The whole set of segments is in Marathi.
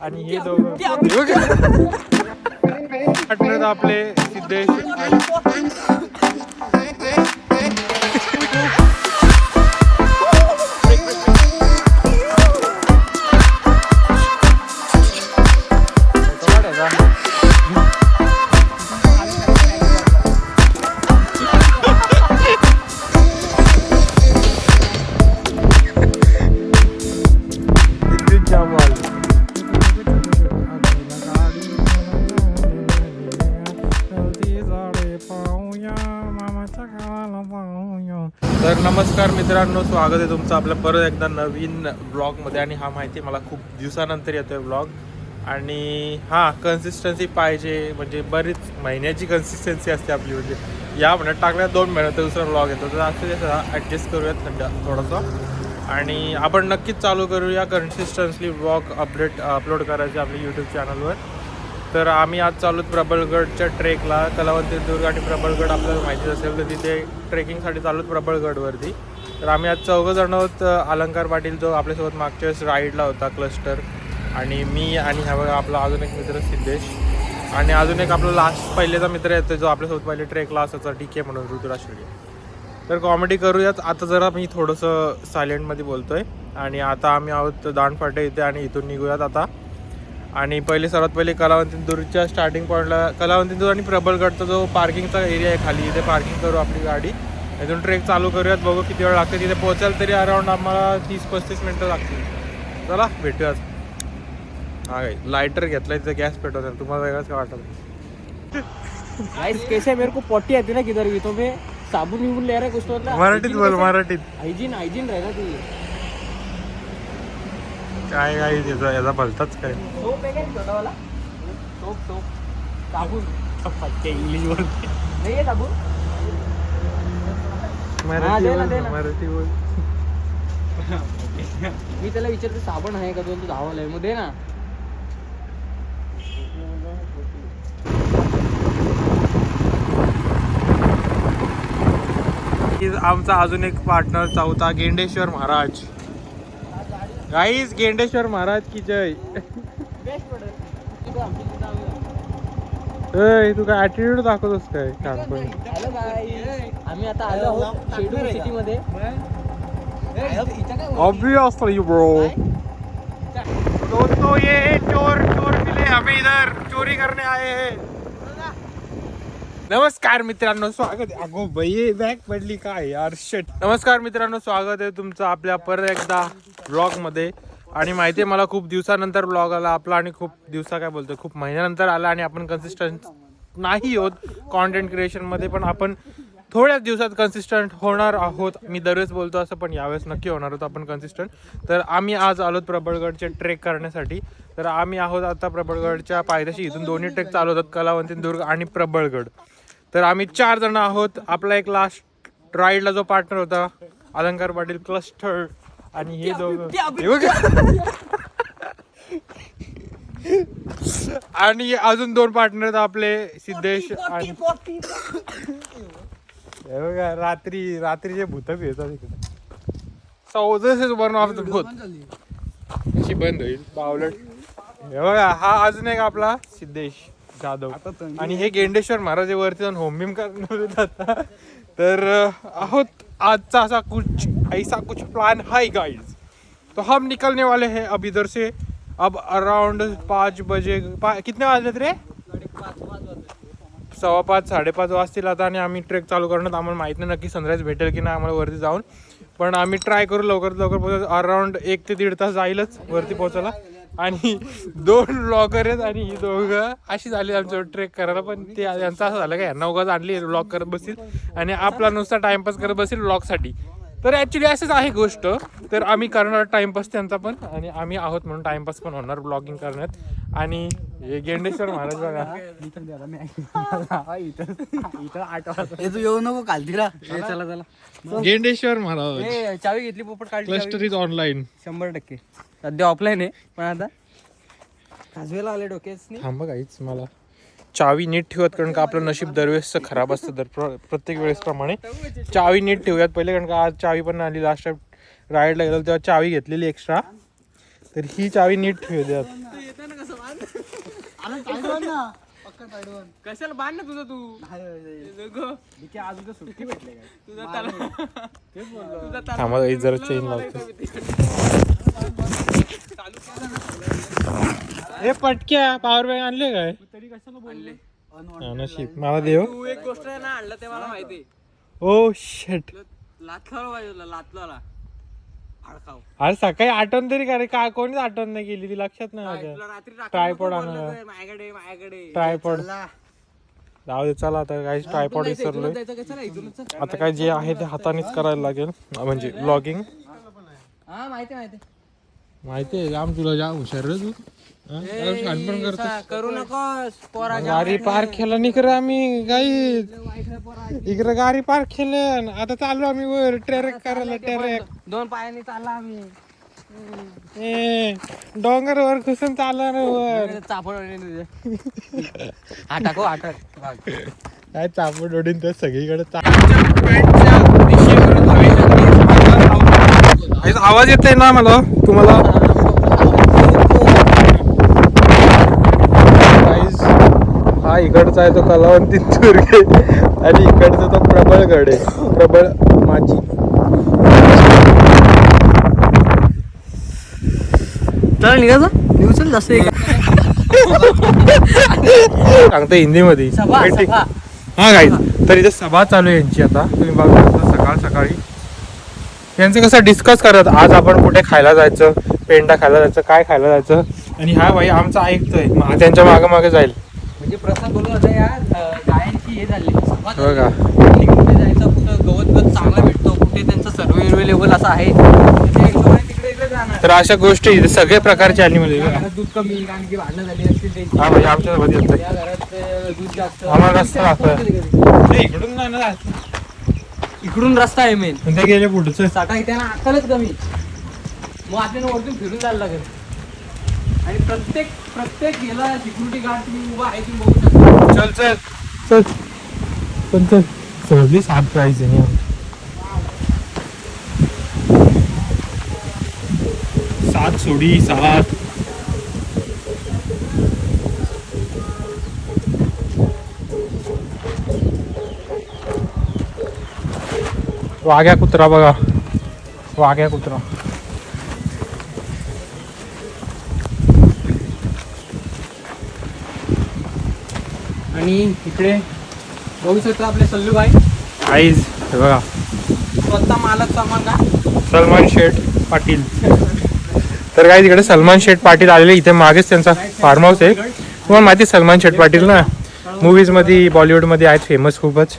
आणि हे दोघं पार्टनर आपले सिद्धेश तर नमस्कार मित्रांनो, स्वागत आहे तुमचं आपल्या परत एकदा नवीन ब्लॉगमध्ये. आणि हा माहिती मला खूप दिवसानंतर येतोय ब्लॉग. आणि हा कन्सिस्टन्सी पाहिजे, म्हणजे बरीच महिन्याची कन्सिस्टन्सी असते आपली. म्हणजे या महिन्यात टाकल्या 2 महिन्यात दुसरा ब्लॉग येतो, तर असं ते ॲडजस्ट करूयात थोडंसं. आणि आपण नक्कीच चालू करूया कन्सिस्टन्सली ब्लॉग अपलोड करायचे आपल्या यूट्यूब चॅनलवर. तर आम्ही आज चालू प्रबळगडच्या ट्रेकला. कलावंतीदुर्ग आणि प्रबळगड आपल्याला माहिती असेल तर तिथे ट्रेकिंगसाठी चालू प्रबळगडवरती. तर आम्ही आज 4 जण आहोत. अलंकार पाटील जो आपल्यासोबत मागच्या वेळेस राईडला होता क्लस्टर, आणि मी, आणि हा बघा आपला अजून एक मित्र सिद्धेश, आणि अजून एक आपला लास्ट पहिलेचा मित्र येतो जो आपल्यासोबत पहिले ट्रेकला असायचा DK म्हणून, ऋतुराज. तर कॉमेडी करूयात. आता जरा मी थोडंसं सायलेंटमध्ये बोलतो आहे. आणि आता आम्ही आहोत दांडफाटे इथे, आणि इथून निघूयात आता. आणि सर्वात पहिले कलावंतीदुर्गच्या स्टार्टिंग पॉईंटला, कलावंतीदुर्ग आणि प्रबळगडचा जो पार्किंगचा एरिया आहे खाली, इथे पार्किंग करू आपली गाडी. इथून ट्रेक चालू करूयात. बघू किती वेळ लागते तिथे पोहोचायला. तरी अराउंड आम्हाला 30-35 मिनटं लागतील. चला भेटूयात. हा काय लायटर घेतला, तिथे गॅस पेटवतात. तुम्हाला वेगळंच काय वाटत? कैसे मेरे को पोटी आती ना किधर भी, तो मैं साबुन विबुन ले रहा है कुछ तो मतलब मराठीत बोल, मराठीत. हाइजीन रहेगा तो ये काय याचा भलताच काय. सोप है क्या छोटा वाला? सोप साबुन इंग्लिश बोल नहीं है साबुन. मराठी बोल. मी त्याला विचारते साबण आहे का, तो धावाला आहे, मग दे ना. आमचा अजून एक पार्टनर चौथा, गेंडेश्वर महाराज. गाईज, गेंडेश्वर महाराज की जय. तू काय ऍटिट्यूड दाखवतोस काय? हॅलो गाईज, आम्ही आता आलो आहोत शेडूर सिटी मध्ये. Obviously bro. दोस्तों ये चोर मिले हमें, इधर चोरी करने आए हैं. नमस्कार मित्रांनो, स्वागत आहे. अगो बाई, बॅग पडली काय यार, शिट. नमस्कार मित्रांनो, स्वागत आहे तुमचं आपल्या परत एकदा ब्लॉगमध्ये. आणि माहिती आहे मला खूप दिवसानंतर ब्लॉग आला आपला, आणि खूप महिन्यानंतर आला. आणि आपण कन्सिस्टंट नाही होत कॉन्टेंट क्रिएशनमध्ये, पण आपण थोड्याच दिवसात कन्सिस्टंट होणार आहोत. मी दरवेळेस बोलतो असं, पण यावेळेस नक्की होणार आहोत आपण कन्सिस्टंट. तर आम्ही आज आलोत प्रबळगडचे ट्रेक करण्यासाठी. तर आम्ही आहोत आता प्रबळगडच्या पायथ्याशी. इथून दोन्ही ट्रेक चालू होतात, कलावंतीदुर्ग आणि प्रबळगड. तर आम्ही 4 जण आहोत. आपला एक लास्ट राईडला जो पार्टनर होता अलंकार पाटील क्लस्टर, आणि हे दोघं आणि अजून 2 पार्टनर आपले सिद्धेश. आणि हे बघा रात्रीचे भूत येतात इकडे. सौजस वन ऑफ द भूत कशी बंद होईल बावलट. हे बघा, हा अजून एक आपला सिद्धेश जाधव. आणि हे गेंडेश्वर महाराज वरती जाऊन होमबिम करणार जातात. तर आहोत आजचा ऐसा कुछ प्लान है गाइस. तो हम निकलने वाले हैं अब इधर से. अब अराउंड 5 बजे, कितने वाजलेत रे? 5:15 5:30 वाजतील आता. आणि आम्ही ट्रेक चालू करण्यात, आम्हाला माहित नाही नक्की सनराईज भेटेल की नाही आम्हाला वरती जाऊन, पण आम्ही ट्राय करू लवकरात लवकर पोहोचायचं. अराउंड 1 ते 1.5 तास जाईलच वरती पोहोचायला. आणि 2 ब्लॉगर आहेत, आणि ही दोघं अशी झाली आमच्या ट्रेक करायला. पण ते यांचं असं झालं काय, 9 गाज आणली ब्लॉग करत बसतील, आणि आपला नुसता टाइमपास करत बसतील ब्लॉगसाठी. तर ॲक्च्युली असंच आहे गोष्ट. तर आम्ही करणार टाइमपास त्यांचा पण, आणि आम्ही आहोत म्हणून टाइमपास पण होणार ब्लॉगिंग करण्यात. आणि हे गेंडेश्वर महाराज बघा, येऊ नको कालतीला. चला गेंडेश्वर महाराज. चावी घेतली, पोपट काढली. Cluster is online 100%. सध्या ऑफलाईन आहे, पण आता काजवेला आले डोक्याच. थांबा काहीच, मला चावी नीट ठेवत, कारण का आपलं नशीब दरवेळेसचं खराब असतं. प्रत्येक वेळेसप्रमाणे चावी नीट ठेवूयात पहिले, कारण का आज चावी पण आली. लास्ट टाइम राईडला गेलो तेव्हा चावी घेतलेली एक्स्ट्रा, तर ही चावी नीट ठेवूयात. कशाला बांध ना तुझं तू सुट्टी भेटले काय तुझा थांबा जरा चेन लावतो. हे पटक्या पॉवर बँक आणले काय? तरी कशाला बोलले नशीब मला देव. तू एक गोष्ट आहे ना आणलं ते मला माहिती. ओ शेट लातला पाहिजे लातला खाऊ. अरे सकाळी आठवण तरी करे काय कोणीच आठवण नाही केली ती लक्षात नाही माझ्या. ट्रायपॉड आणला माझ्याकडे ट्रायपॉड जाऊ दे चला आता काही ट्रायपॉड विसरलोय. आता काय जे आहे ते हातानेच करायला लागेल म्हणजे ब्लॉगिंग. हा माहिती माहितीये जाम तुला जाम हुशार रे तू. शानपण करतो करू नकोस पोरा. गाडी पार्क केला निकडे आम्ही काही इकडे गाडी पार्क केलं. आता चाललो आम्ही वर ट्रेक करायला. ट्रेक 2 पायाने चालला आम्ही. डोंगर वर कुसून चालला रे वर. चापड हा टाको काय चापड ओढीन तर सगळीकडे आवाज येतोय ना मला तुम्हाला? हा इकडचा आहे तो कलावंती दुर्गे आणि इकडचा तो प्रबळगड आहे. प्रबळ माझी चला निघायचं निघून जास्त सांगतो हिंदी मध्ये. हा गाईज तर इथे सभा चालू आहे यांची. आता तुम्ही बघा सकाळी यांचं कसं डिस्कस करत आज आपण कुठे खायला जायचं, पेंडा खायला जायचं, काय खायला जायचं. आणि हा भाई आमचा ऐकतोय त्यांच्या मागे जाईल. म्हणजे प्रसाद बोलत होता यार गायांची हे झाली बघा कुठे जायचं, कुठं गवत चांगला भेटतो, कुठे त्यांचं सर्वे लेवल असं आहे तिकडे जाणार. तर अशा गोष्टी सगळ्या प्रकारच्या अॅनिमल. दूध कमी कारण की भांडणं झाली असतील त्यांची. हा म्हणजे आमच्यासोबत येतोय. या घरात दूध जास्त आम्हाला रस्ता लागतोय इकडून नाही ना. इकडून रस्ता आहे मेन. ते गेले पुढचं साठा त्यांना अक्कलच कमी. मग आपल्याला वरतून फिरून जायला लागेल. आणि प्रत्येक गेला सिक्युरिटी गार्ड तुम्ही उभा आहे तुम्ही बघू शकता. चल चल चल पण चल सर्विस 7 प्राइस आहे. 7 सोडी 7. वाघ्या कुत्रा बघा वाघ्या कुत्रा. आणि इकडे बघू शकता आपले सल्लूभाई आईज हे बघा स्वतः मालक सामान का सलमान शेठ पाटील. तर काय तिकडे सलमान शेठ पाटील आलेले इथे मागेच त्यांचा फार्म हाऊस आहे. तुम्हाला माहिती सलमान शेठ पाटील ना मूवीज मध्ये बॉलिवूड मध्ये आहेत फेमस खूपच.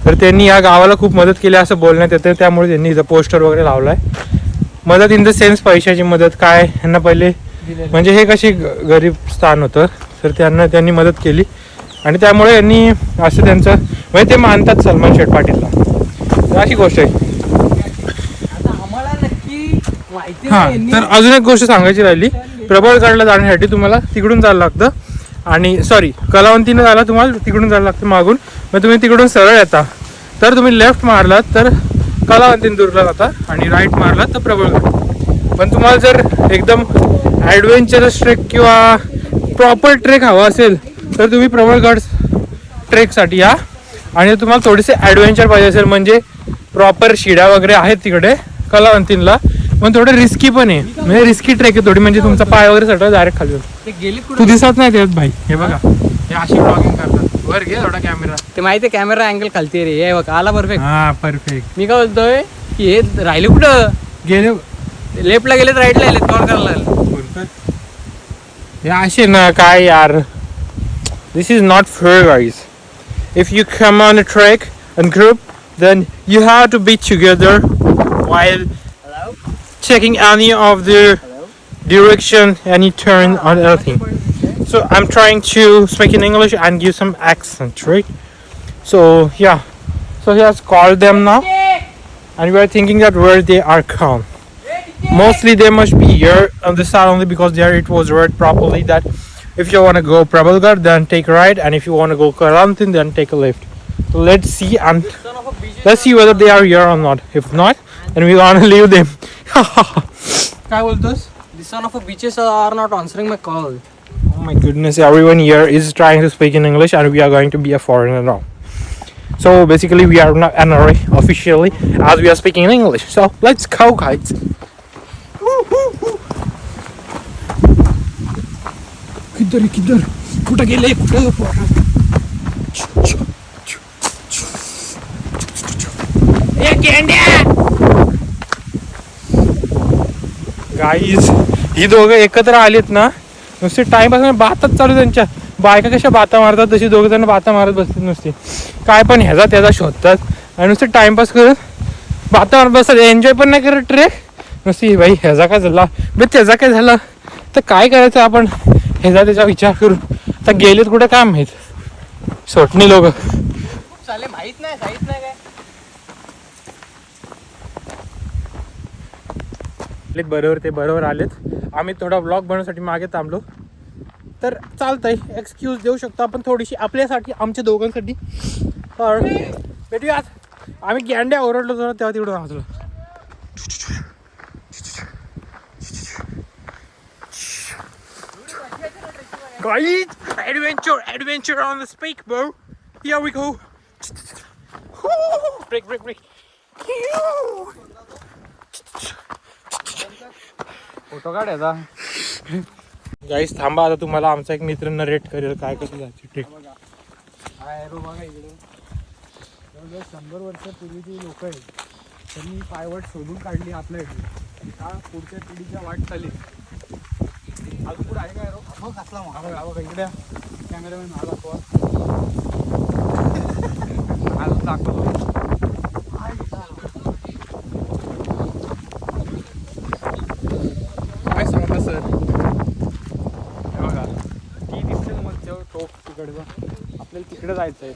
तर त्यांनी या गावाला खूप मदत केली असं बोलण्यात येतं. त्यामुळे त्यांनी इथं पोस्टर वगैरे लावलाय. मदत इन द सेन्स पैशाची मदत काय यांना पहिले म्हणजे हे कशी गरीब स्थान होतं तर त्यांनी मदत केली आणि त्यामुळे यांनी असं त्यांचं म्हणजे ते मानतात सलमान शेठ पाटीलला. अशी गोष्ट आहे. आम्हाला नक्की माहिती हा तर अजून एक गोष्ट सांगायची राहिली. प्रबळगडला जाण्यासाठी तुम्हाला तिकडून जायला लागतं आणि सॉरी कलावंतीनं जायला तुम्हाला तिकडून जायला लागतं मागून. मग तुम्ही तिकडून सरळ येता तर तुम्ही लेफ्ट मारलात तर कलावंतीन दूरला जाता आणि राईट मारलात तर प्रबळगड. पण तुम्हाला जर एकदम ॲडव्हेंचरस ट्रेक किंवा प्रॉपर ट्रेक हवा असेल तर तुम्ही प्रबळगड ट्रेकसाठी या. आणि तुम्हाला थोडेसे ॲडव्हेंचर पाहिजे असेल म्हणजे प्रॉपर शिड्या वगैरे आहेत तिकडे कलावंतीनला पण थोडं रिस्की पण आहे. म्हणजे रिस्की ट्रेक आहे थोडी म्हणजे तुमचा पाय वगैरे सगळं डायरेक्ट खाली ते गेले तू दिसत नाही त्यात भाई. हे बघा हे अशी ब्लॉगिंग करतात. वर घे थोडा कॅमेरा. ते माहिती आहे कॅमेरा अँगल खालती रे. हे बघा आला परफेक्ट. हा परफेक्ट. मी काय बोलतोय की हे राहिले कुठं गेले लेफ्टला गेलेत राईटला गेलेत कव्हर करायला लागले. हे असे ना काय यार. This is not fair guys. If you come on a trek and group then you have to be together while checking any of the direction, any turn or anything. So I'm trying to speak in English and give some accent, right? So yeah, so he has called them now and we are thinking that where they are come. Mostly they must be here on the side only because there it was read properly that if you want to go Prabhalgarh then take a right and if you want to go Kalantin then take a left. So let's see and let's see whether they are here or not. If not then we want to leave them. काय बोलतोस? The son of a bitches are not answering my call. Oh my goodness, everyone here is trying to speak in English and we are going to be a foreigner now. So basically we are not NRA officially as we are speaking in English. So let's go guys. किधर कुठं गेले गाईज ही दोघं एकत्र आलेत ना नुसते टाइमपास बातच चालू त्यांच्या बायका कशा बाता मारतात तशी दोघं जण बाता मारत बसतात नुसती काय पण ह्याचा त्याचा शोधतात आणि नुसते टाइमपास करत बाता मारत बसतात एन्जॉय पण नाही करत ट्रेक नुसती बाई ह्याचा काय झाला बे त्याचा काय झाला तर काय करायचं आपण ह्याचा त्याचा विचार करून आता गेलेत कुठे काय माहित सोटणी लोक चाले माहित नाही काय बरोबर ते बरोबर आलेत आम्ही थोडा व्लॉग बनवण्यासाठी मागे थांबलो तर चालतंय एक्सक्यूज देऊ शकतो आपण थोडीशी आपल्यासाठी आमच्या दोघांसाठी भेटूयात आम्ही गँड्या ओरडलो होतो तेव्हा तिकडून वाजलो Guys, adventure on the speak, bro. Here we go. Break. Photo काढायचा गाईस थांबा आता तुम्हाला आमचा एक मित्र नरेट करेल काय कसं जायचं ट्रिक काय रो बघा इकडे जवळजवळ 100 वर्षापूर्वीची लोक आहेत त्यांनी पायवाट शोधून काढली आपल्या इकडे हा पुढच्या पिढीच्या वाट चालली अजून पुढे आहे काय रो मग कसला मग इकडे कॅमेरामॅन आला तो अजून दाखवतो काय सांगता सर हे बघा ती दिसते मग जेव्हा टोक तिकडचं आपल्याला तिकडे जायचं आहे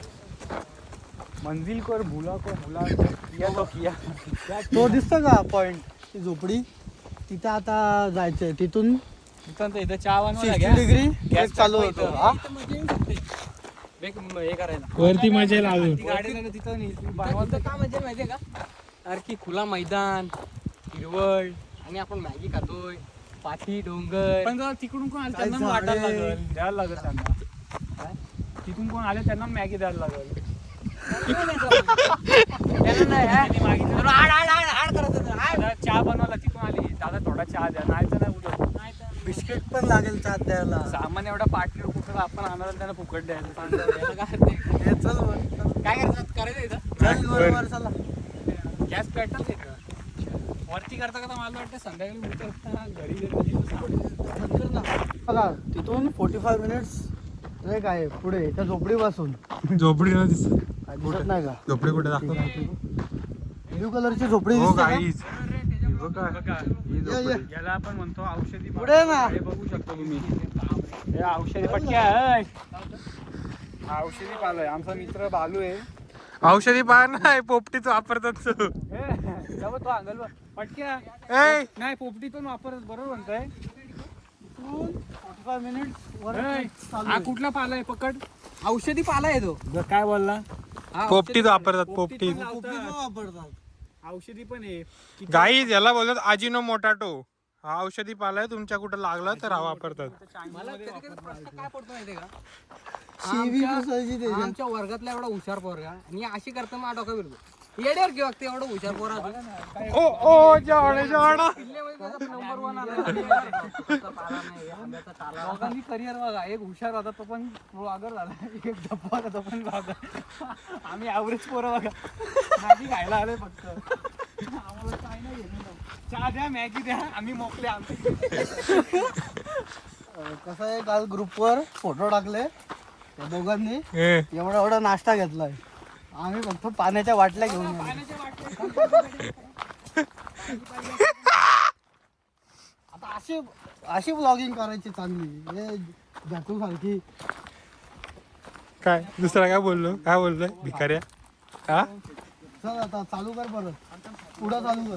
मंजिल कर भुला किया तो किया तो दिसतो का पॉइंट ती झोपडी तिथं आता जायचंय तिथून इथं चहा बनवायला 60 घ्या डिग्री गॅस चालू होतो हा हे करायला वरती मजा येईल अजून ती गाडीला तिथं नेली. बनवायचं का म्हणजे माहितीये का अरे की खुला मैदान हिरवळ आणि आपण मॅगी खातोय पाठी डोंगर पण जर तिकडून कोण आले त्यांना वाटायला लागल द्यायला लागल त्यांना तिथून कोण आले त्यांना मॅगी द्यायला लागल चहा बनवला तिथून आली दादा थोडा चहा द्या नाही तर नाही उद्या बिस्किट पण लागेल चाट द्यायला सामान एवढा पाठी कुठं आपण आणणार त्यांना फुकट द्यायला हे चल वर. काय करायचं इथं चल वर चला गॅस पेटल वरती करता मला वाटतं संध्याकाळी उतरता घरी बघा तिथून 45 मिनिट्स ट्रेक आहे पुढे त्या झोपडी पासून झोपडी न दिसत दिसत नाही का झोपडी कुठे दाखव ब्ल्यू कलरची झोपडी हो दिसते का? गाईज याला आपण म्हणतो औषधी पुढे ना हे बघू शकतो तुम्ही हे औषधी पटक्या औषधी पालो आहे आमचा मित्र बालू आहे औषधी पान नाही पोपटीच वापरतात तो अंगल पटक्या ए नाही पोपटी पण वापरत बरोबर म्हणतोय 45 मिनिट्स वर चालू हा आहे. कुठला पाला आहे पकड औषधी पाला आहे तो काय बोलला पोपटीच वापरतात पोपटी पोपटी पण वापरतात औषधी पण आहे गाईज याला बोलतात आजिनो मोटाटो हा औषधी पालाय तुमच्या कुठं लागला तर हा वापरतात मला कधी प्रश्न काय पडतो माहितीये का शिवी कसायची त्याच्यात. आमच्या वर्गातला एवढा हुशार पोरगा आणि अशी करता मग डोका बिरतो येड्यावर घेऊ ते एवढं हुशार पोरा ओ जाणे जाणा दोघांनी करिअर बघा एक हुशार होता तो पण वागर झाला एक डब्बा होता तो पण वागर आम्ही ॲव्हरेज पोरं बघा मॅगी खायला आलोय फक्त आम्हाला काय नाही घेणं चहा द्या मॅगी द्या आम्ही मोकले आमचे कसं आहे काल ग्रुपवर फोटो टाकले त्या दोघांनी एवढा नाश्ता घेतलाय आम्ही फक्त पाण्याच्या बाटल्या घेऊन आलो. आता अशी ब्लॉगिंग करायची चांगली हे जातू सारखी काय दुसरा काय बोललोय भिकाऱ्या हा चल आता चालू कर परत पुढं चालू कर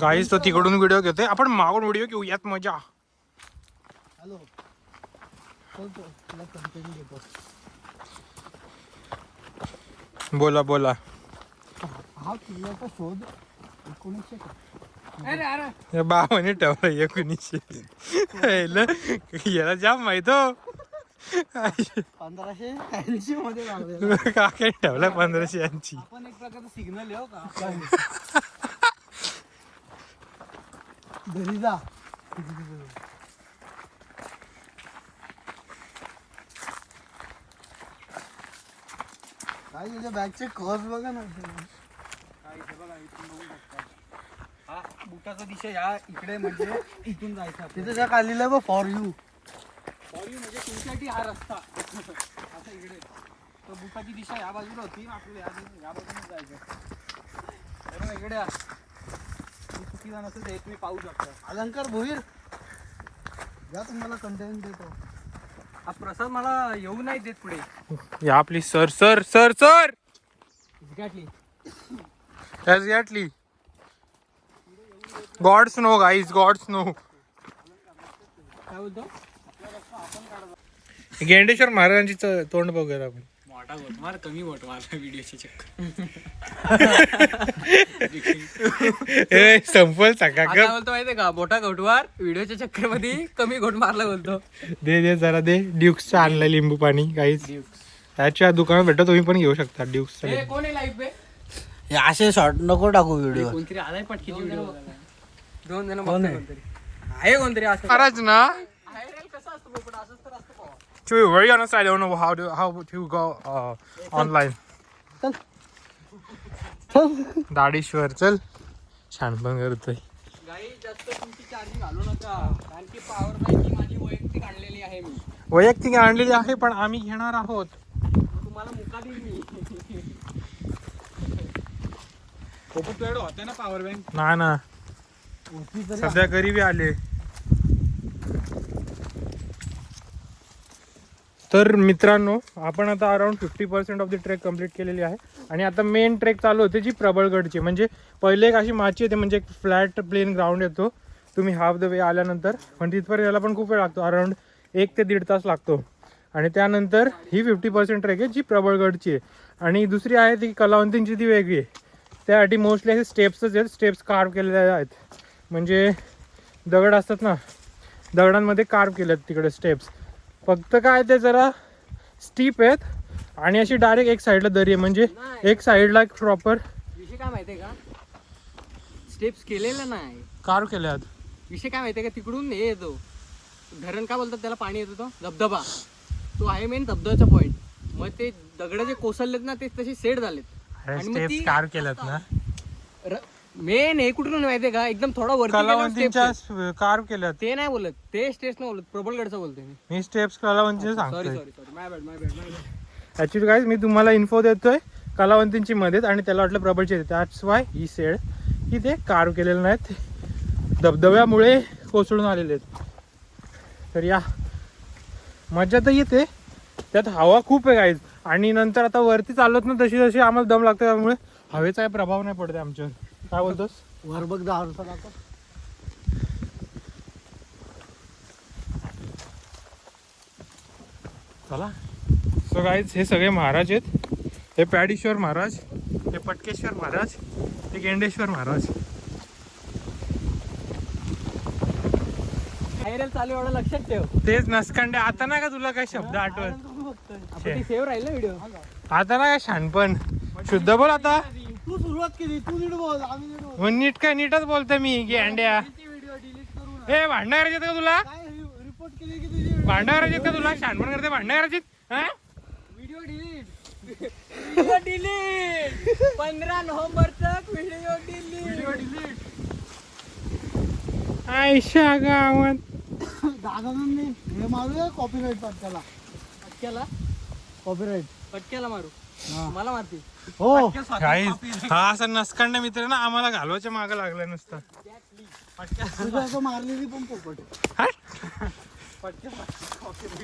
गाईज तो तिकडून व्हिडिओ घेतोय आपण मागून व्हिडिओ घेऊ यात मजा हॅलो चल तुला कंटेंट घेतो बोला हा किल्ल्याचा शोध 1900 अरे अरे या बाबाने ठेवला 1900 याला जाम माहित हो 1580 मध्ये लावलेला. काके ठेवला 1580. आपण एक प्रकारचं सिग्नल येऊ का घरी जा. काय तुझ्या बॅगचे कॉस्ट बघा ना. हा बुटाचा दिशा या इकडे म्हणजे इथून जायचं तिथे त्या खालीला बघ फॉर यू. सॉरी म्हणजे तुमच्यासाठी हा रस्ता असं इकडे. तर बुटाची दिशा या बाजूला होती आपल्याला या बाजूने जायचं. बरोबर इकडे या. चुकीचा नसेल ते तुम्ही पाहू शकता. अलंकार भोईर या तुम्हाला कंटेंट देतो. हा प्रसाद मला येऊ नाही देत पुढे. या आपली सर सर सर सर घातली exactly. God knows guys, God knows. काय बोलतो. गेंडेश्वर महाराजांची तोंड बघूया आपण. मोठा गोटमार कमी गोटमार व्हिडिओचे चक्कर. संपल सका काय बोलतो माहितीये का. मोठा गोटवार व्हिडिओच्या चक्कर मध्ये कमी गोट मारला बोलतो. दे जरा दे. ड्युक्सचं आणलंय लिंबू पाणी गाईज. त्याच्या दुकानात भेटत, तुम्ही पण घेऊ शकता ड्युक्सचं. कोण आहे लाईफ बे. हे असे शॉर्ट नको टाकू व्हिडिओ. कोणतरी आलाय पटकीची व्हिडिओ. 2 जण आहे कोणतरी असं. महाराज ना. कसं असतं बोपडा असंच तर असतं पावा. To be very honest, I don't know how to go online. दाढीश्वर चल. छान पण करतोय. गाई जास्त तुमची चार्जिंग घालू नका. कारण की पॉवर बँक ही माझी वैयक्तिक आणलेली आहे मी. वैयक्तिक आणलेली आहे पण आम्ही घेणार आहोत. तुम्हाला मुका देईल मी. तुझ्याकडे होते ना पॉवर बँक. ना सध्या गरीबी आले. तर मित्रांनो, आपण आता around 50% of the trek complete केलेली आहे आणि आता मेन ट्रेक चालू होते जी प्रबळगडची. म्हणजे पहिले एक अशी माची येते, म्हणजे एक फ्लॅट प्लेन ग्राउंड येतो तुम्ही हाफ द वे आल्यानंतर, पण तिथपर्यंत यायला पण खूप वेळ लागतो. अराउंड 1 ते 1.5 तास लागतो. आणि त्यानंतर ही 50% ट्रेक आहे जी प्रबळगडची आहे. आणि दुसरी आहे ती कलावंतींची, ती वेगळी आहे. त्यासाठी मोस्टली असे स्टेप्सच आहेत. स्टेप्स कार्व केलेले आहेत, म्हणजे दगड असतात ना, दगडांमध्ये कार्व केले आहेत तिकडे स्टेप्स. फक्त काय ते जरा स्टीप आहेत आणि अशी डायरेक्ट एक साईडला दरी आहे, म्हणजे एक साईडला एक प्रॉपर विषय काय माहितीये का. स्टेप्स केलेला नाही, कार्व केले आहेत. विषय काय माहितीये का. तिकडून हे येतो धरण, काय बोलतात त्याला, पाणी येतो तो धबधबा. तो आहे मेन धबधब्याचा पॉइंट. मग ते दगड जे कोसळलेत ना ते तसे सेट झालेत. स्टेप्स कार्व केल्यात ना. मेन हे कुठून माहितीये का, एकदम थोडा वरती कलावंतींच्या कार्व केल्यात. ते नाही बोलत, ते स्टेप्स नाही बोलत, प्रबळगडचं बोलतोय मी. मी स्टेप्स कलावंतीचे सॉरी सांगतोय. सॉरी सॉरी माय बॅड. ऍक्च्युली गाईज मी तुम्हाला इन्फो देतोय कलावंतींची मध्येच, आणि त्याला वाटलं प्रबळची येते. दॅट्स वाय ही सेड की ते कार्व केलेले नाहीत, धबधब्यामुळे कोसळून आलेले आहेत. तर या मजा तर येते, त्यात हवा खूप आहे गाईज. आणि नंतर आता वरती चालत ना तशी जशी आम्हाला दम लागतो, त्यामुळे हवेचा काही प्रभाव नाही पडते आमच्यावर. काय बोलतोस. वर बघ 10 वर्षा दाखव. चला. सो गाईज हे सगळे महाराज आहेत. हे पॅडीश्वर महाराज, हे पटकेश्वर महाराज, हे गेंडेश्वर महाराज. व्हायरल चालू एवढं लक्षात ठेव. तेच नसकांडे. आता नाही का तुला काही शब्द आठवत. आपण ती सेव्ह राहील ना व्हिडिओ. आता नाही का शहाणपण. शुद्ध बोल आता. तू सुरुवात केली, तू नीट बोल. आम्ही नीट बोल. मग नीट काय नीटच बोलतोय मी. गेंड्या व्हिडिओ डिलीट करू नका. हे भांडणं करायचे का तुला. काय रिपोर्ट केली की तुझी भांडणं करायचे का तुला. शहाणपण करते. भांडणं करायचे. Video delete. Video delete. 15 November तक व्हिडिओ डिलीट. आयशा गावात दादांनी हे मारूया कॉपीराईट पटक्याला. पटक्याला कॉपीराईट पटक्याला मारू. मला मारती. हो. गाईज हा असा नसकांड मित्र ना आम्हाला घालवायच्या मागं लागला नसता. तुझं असं मारलेली पण पोपट.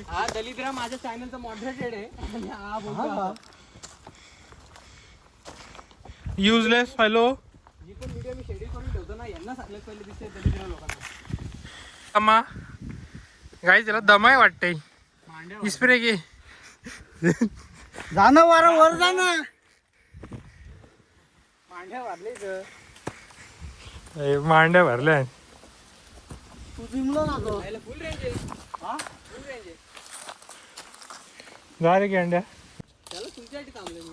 हा दलिद्रा माझ्या चॅनलचा मॉडरेटेड आहे. आणि हा बोलतो युजलेस हॅलो. जी पण व्हिडिओ मी शेड्यूल करून ठेवतो ना, यांना सांगलं पहिले दिसते दलिद्रा लोकांना. अम्मा गाईज त्याला दमाय वाटतंय. इस्प्रे घे. जाणं वारा वर जाणं. मांड्या वाढले ग. मांड्या भरल्या. तू जिमला ना तो. फुल रेंज आहे. हा फुल रेंज आहे. जा रे गेंड्या. त्याला तुमच्यासाठी थांबले मी.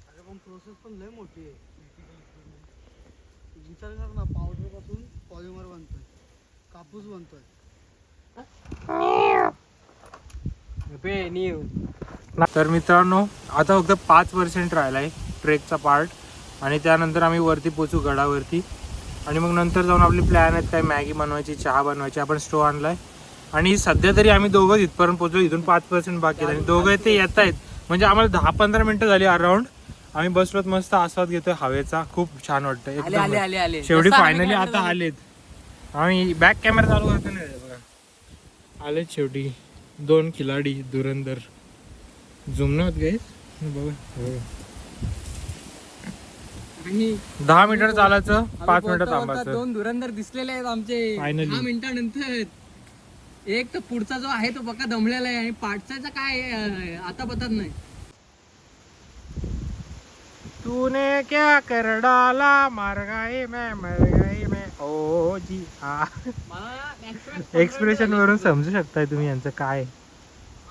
अरे पण प्रोसेस पण लय मोठी आहे. विचार कर ना, पावडर पासून पॉलिमर बनतोय, कापूस बनतोय. तर मित्रांनो आता फक्त 5% राहिला आहे ट्रेकचा पार्ट आणि त्यानंतर आम्ही वरती पोचू गडावरती आणि मग नंतर जाऊन आपली प्लॅन आहेत काय मॅगी बनवायची, चहा बनवायची. आपण स्टोव आणलाय आणि सध्या तरी आम्ही दोघं इथपर्यंत पोचलो. इथून 5% बाकी आहे आणि दोघं ते येत आहेत. म्हणजे आम्हाला 10-15 मिनिटं झाली अराउंड. आम्ही बसलोत मस्त आस्वाद घेतोय हवेचा. खूप छान वाटतं एकदम. शेवटी फायनली आता आलेत. आम्ही बॅक कॅमेरा चालू करतो ना बघा. आलेत शेवटी 2 खिलाडी धुरंधर. झुमणं होत गाईस बघा. 10 मीटर चालायचं, 5 मिनिटं थांबायचं. 2 धुरंधर दिसलेले आहेत आमचे. Finally. 10 मिनिटानंतर एक तर पुढचा जो आहे तो बघा दमलेला आहे आणि पाठचा काय आता पतात नाही. तूने क्या कर डाला मार गए मैं मर गई मैं ओ जी. हा मला एक्सप्रेशन वरून समजू शकताय तुम्ही यांचं काय.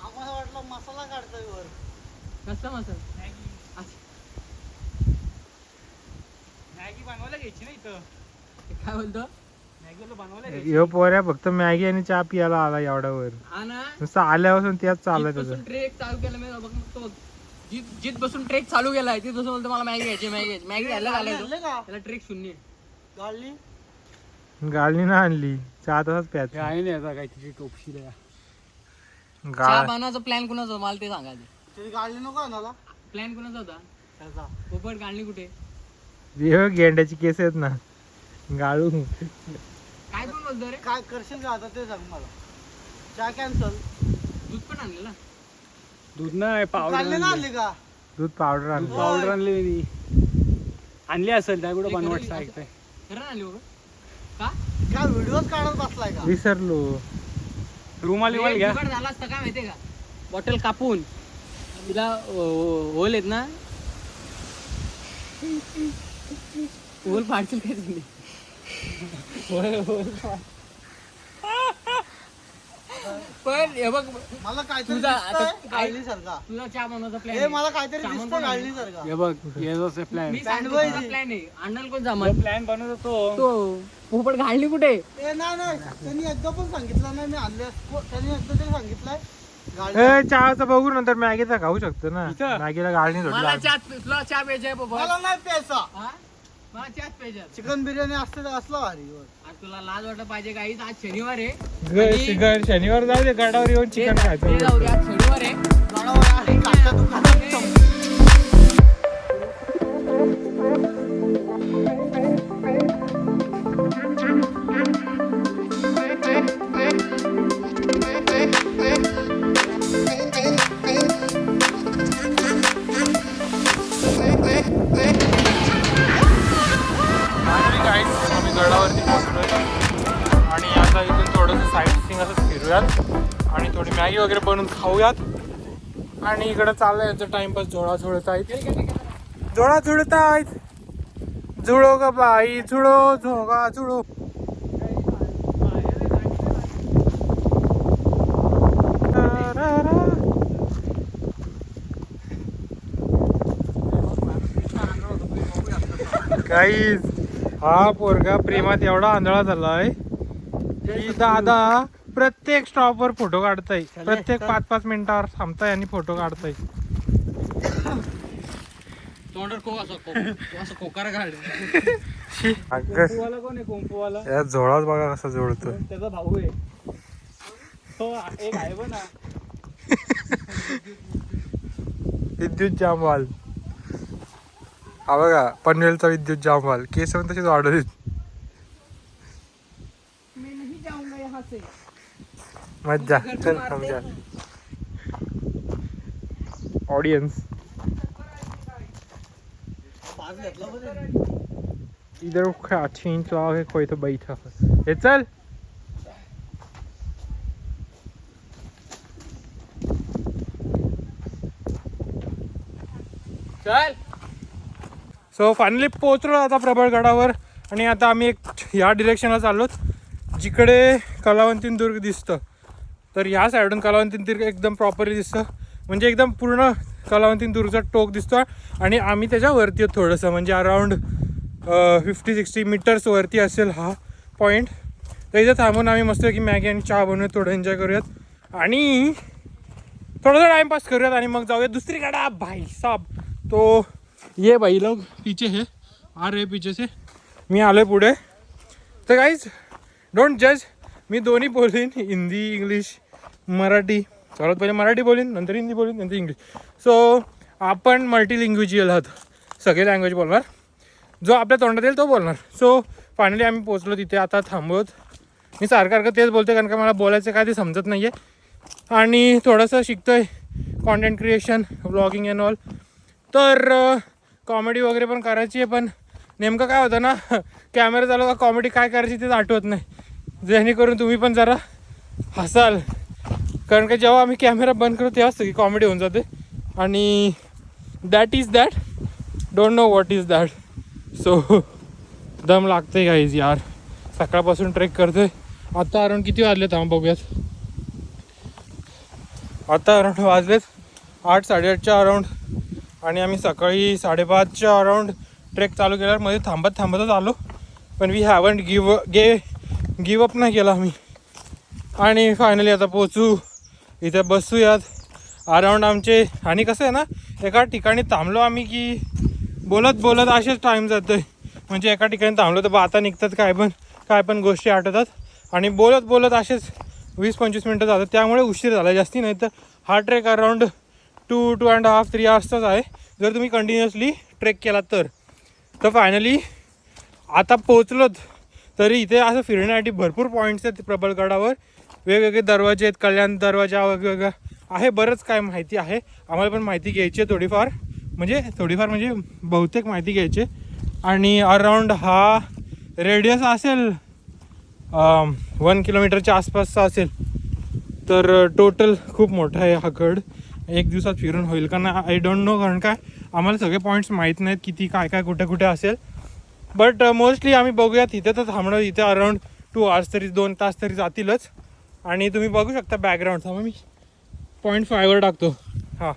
आम्हाला वाटलं मसाला काढतोय वर. कसला मसाला? मॅगी बनवायला घ्यायची ना इथं. काय बोलतो? मॅगीला बनवायला ह्यो पोऱ्या फक्त मॅगी आणि चहा पियाला आला एवढ्यावर. हा ना, नुसतं आल्यापासून त्याच चाललंय जिथपासून त्याचं. ट्रेक चालू केला मी बघ तो जित बसून ट्रेक चालू केलाय तिथपासून बोलतो मला मॅगी घ्यायची मॅगी घ्यायला आलाय तो. त्याला ट्रेक शून्य गाळली. गाळणी ना आणली चहा तसाच प्याच. आहे नाही आता काहीतरी टोपशी द्या. चहा बनवायचा प्लॅन कुणाचा मला ते सांगा. तरी गाळली नको आणाला. प्लॅन कुणाचा होता? त्याचा. पोपट गाळली कुठे? गेंड्याची केस आहेत ना गाळू. काय पण बोलतो रे? काय करशील का आता ते सांग मला. चहा कॅन्सल. दूध पण आणलं ना? दूध नाही पावडर आणली का? दूध पावडर आणलं. पावडर आणली मी. आणली असेल त्या कुठं बनवायचं ऐकताय. खरं आणली बाबा का? काय व्हिडिओच काढत बसलाय का? विसरलो. रुमाल एक जुगाड झाला असता काय माहितीये का? बॉटल कापून तिला होल आहेत ना, होल फाडशील काय तुम्ही? पण हे बघ मला काहीतरी तुझा दिसतंय गाळली सारखा. तुझा चहा बनवायचा हे प्लॅन. मला काहीतरी दिसतंय गाळली सारखा. हे बघ हे प्लॅन मी सांगतो प्लॅन आहे. आणल कोण सामान? प्लॅन बनवतो तो पोपट गाळली कुठे? ए नाही त्यांनी एकदा पण सांगितलं नाही मी आणले. त्यांनी एकदा तरी सांगितलंय गाळली. चहाचं बघू नंतर मॅगीचा खाऊ शकतो ना. इथं? मॅगीला गाळणी मला जोडली. चहा तुला चहा प्यायचा आहे पोपट? मला नाही प्यायचा. हा? मला चहाच प्यायचा आहे. चिकन बिर्याणी असते तर असला भारी. आज तुला लाज वाटत पाहिजे काही. आज शनिवार आहे. शनिवार जाऊ दे गडावर येऊन चिकन ते जाऊ दे, खायचं. आज शनिवार आहे. गाडावर आहे, काच्या दुकानात. आम्ही गडावरती पोहोचलोय आणि आता इथून थोडंसं साईट सीइंग असं फिरूयात आणि थोडी मॅगी वगैरे बनवून खाऊयात. आणि इकडं चाललंय यांचं टाइमपास. जोळा झुळत आहेत. जुळो ग बाई जुळो झोगा जुळो. काहीच हा पोरगा प्रेमात एवढा आंधळा झालाय की दादा प्रत्येक स्टॉपवर फोटो काढताय. प्रत्येक 5-5 मिनिटावर थांबताय आणि फोटो काढताय. तोंडावर असं कोकार काढ. कुंफूवाला कोण आहे? कुंफूवाला या झोळाच बघा कसा जोडतो. त्याचा भाऊ आहे. तो एक आहे बघ ना. विद्युत जामवाल. हा बघा पनवेलचा विद्युत जामवाल. केस पण तशीच वाढवली. मज्जा. चल समजा ऑडियन्स. इधर खींच आगे कोई तो बैठा है. चल चल. सो फायनली पोहोचलो आता प्रबळगडावर. आणि आता आम्ही एक ह्या डिरेक्शनला चाललो जिकडे कलावंतीन दुर्ग दिसतं. तर ह्या साईडून कलावंतीन दुर्ग एकदम प्रॉपरली दिसतं, म्हणजे एकदम पूर्ण कलावंतीन दुर्गचा टोक दिसतो. आणि आम्ही त्याच्यावरती आहोत थोडंसं, म्हणजे अराऊंड 50-60 मीटर्स वरती असेल हा पॉईंट. तर इथं थांबून आम्ही मस्तपैकी मॅगी आणि चहा बनवूयात, थोडं एन्जॉय करूयात आणि थोडासा टाइमपास करूयात आणि मग जाऊयात दुसरीकडे. भाई साहब तो ये भाई लोग पीछे है, आ रहे पीछे से, मी आलोय पुढे. तर गाईज डोंट जज, मी दोन्ही बोलीन, हिंदी इंग्लिश मराठी. सर्वात पहिले मराठी बोलीन, नंतर हिंदी बोलीन, नंतर इंग्लिश. सो आपण मल्टीलिंग्विज्युअल आहात, सगळे लँग्वेज बोलणार, जो आपल्या तोंडात येईल तो बोलणार. सो फायनली आम्ही पोचलो तिथे, आता थांबवत. मी सारखं तेच बोलते कारण का मला बोलायचं काय ते समजत नाही आहे आणि थोडंसं शिकतो आहे content creation, vlogging and all. तर कॉमेडी वगैरे पण करायची आहे, पण नेमकं काय होतं ना, कॅमेरा चालू का कॉमेडी काय करायची तेच आठवत नाही, जेणेकरून तुम्ही पण जरा हसाल. कारण का जेव्हा आम्ही कॅमेरा बंद करतो तेव्हाच सगळी कॉमेडी होऊन जाते आणि that is that, don't know what is that. So दम लागते गाईज यार, सकाळपासून ट्रेक करतोय. आता अराउंड किती वाजले थांब बघूयात. आता अराउंड वाजलेत 8-8:30च्या अराउंड आणि आम्ही सकाळी 5:30च्या अराउंड ट्रेक चालू केल्यावर मध्ये थांबतच आलो, पण वी हॅवंट गिव अप नाही केला आम्ही. आणि फायनली आता पोचू, इथे बसूयात अराउंड आमचे. आणि कसं आहे ना, एका ठिकाणी थांबलो आम्ही की बोलत असेच टाईम जातो आहे. म्हणजे एका ठिकाणी थांबलो तर आता निघतात काय पण गोष्टी आठवतात आणि बोलत असेच 20-25 मिनटं जातात, त्यामुळे उशीर झाला जास्ती. नाही तर हा ट्रेक अराउंड 2.5-3 आवर्सचाच आहे जर तुम्ही कंटिन्युअसली ट्रेक केला तर. फायनली आता पोचलोत. तरी इथे असं फिरण्यासाठी भरपूर पॉईंट्स आहेत प्रबळगडावर, वेगवेगळे दरवाजे आहेत, कल्याण दरवाजा वेगवेगळा आहे, बरंच काय माहिती आहे. आम्हाला पण माहिती घ्यायची आहे थोडीफार म्हणजे बहुतेक माहिती घ्यायची. आणि अराउंड हा रेडियस असेल 1 किलोमीटरच्या आसपासचा असेल. तर टोटल खूप मोठा आहे हा गड. एक दिवसात फिरून होईल का ना आय डोंट नो, कारण काय आम्हाला सगळे पॉईंट्स माहीत नाहीत किती काय कुठे असेल. बट मोस्टली आम्ही बघूयात. इथे तर थांबणं, इथे अराउंड 2 आवर्स तरी 2 तास तरी जातीलच. आणि तुम्ही बघू शकता बॅकग्राऊंड, थांबा मी 0.5वर टाकतो. हां,